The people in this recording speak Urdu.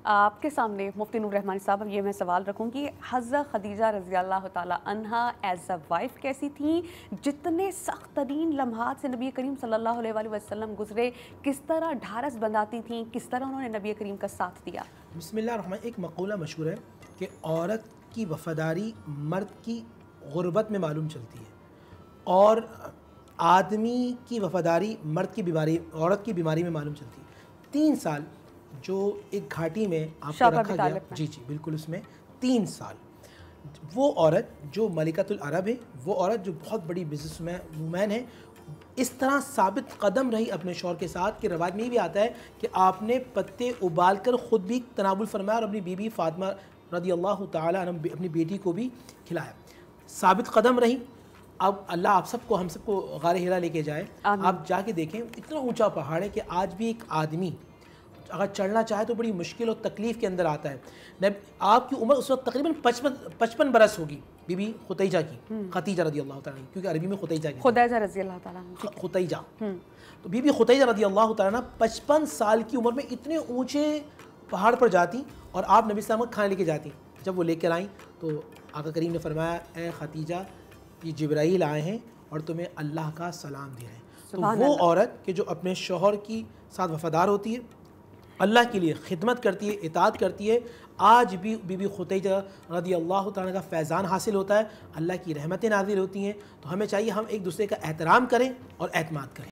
آپ کے سامنے مفتی نور رحمانی صاحب اب یہ میں سوال رکھوں کہ حضرت خدیجہ رضی اللہ تعالیٰ عنہا ایز اے وائف کیسی تھیں؟ جتنے سخت ترین لمحات سے نبی کریم صلی اللہ علیہ وآلہ وسلم گزرے، کس طرح ڈھارس بندھاتی تھیں، کس طرح انہوں نے نبی کریم کا ساتھ دیا؟ بسم اللہ الرحمن. ایک مقولہ مشہور ہے کہ عورت کی وفاداری مرد کی غربت میں معلوم چلتی ہے، اور آدمی کی وفاداری مرد کی بیماری عورت کی بیماری میں معلوم چلتی ہے. 3 سال جو ایک گھاٹی میں آپ کو رکھا گیا، جی بالکل، اس میں 3 سال وہ عورت جو ملکۃ العرب ہے، وہ عورت جو بہت بڑی بزنس وومین ہے، اس طرح ثابت قدم رہی اپنے شوہر کے ساتھ کہ روایت میں یہ بھی آتا ہے کہ آپ نے پتے ابال کر خود بھی تناول فرمایا اور اپنی بیوی فاطمہ رضی اللہ تعالیٰ عنہ اپنی بیٹی کو بھی کھلایا. ثابت قدم رہی. اب اللہ آپ سب کو، ہم سب کو غار ہرا لے کے جائے. آپ جا کے دیکھیں، اتنا اونچا پہاڑ ہے کہ آج بھی ایک آدمی اگر چڑھنا چاہے تو بڑی مشکل اور تکلیف کے اندر آتا ہے. آپ کی عمر اس وقت تقریباً 55 برس ہوگی بی بی خدیجہ کی، خدیجہ رضی اللہ تعالیٰ عنہ، کیونکہ عربی میں خدیجہ کی، خدیجہ رضی اللہ تعالیٰ عنہ، خدیجہ. تو بی بی خدیجہ رضی اللہ تعالیٰ عنہ 55 سال کی عمر میں اتنے اونچے پہاڑ پر جاتی اور آپ نبی صلی اللہ علیہ وسلم کو کھانے لے کے جاتی. جب وہ لے کر آئیں تو آقا کریم نے فرمایا، اے خدیجہ، یہ جبرائیل آئے ہیں اور تمہیں اللہ کا سلام دے رہے ہیں. تو وہ عورت کہ جو اپنے شوہر کی ساتھ وفادار ہوتی ہے، اللہ کے لیے خدمت کرتی ہے، اطاعت کرتی ہے، آج بھی بی بی خدیجہ رضی اللہ تعالیٰ کا فیضان حاصل ہوتا ہے، اللہ کی رحمتیں نازل ہوتی ہیں. تو ہمیں چاہیے ہم ایک دوسرے کا احترام کریں اور اعتماد کریں.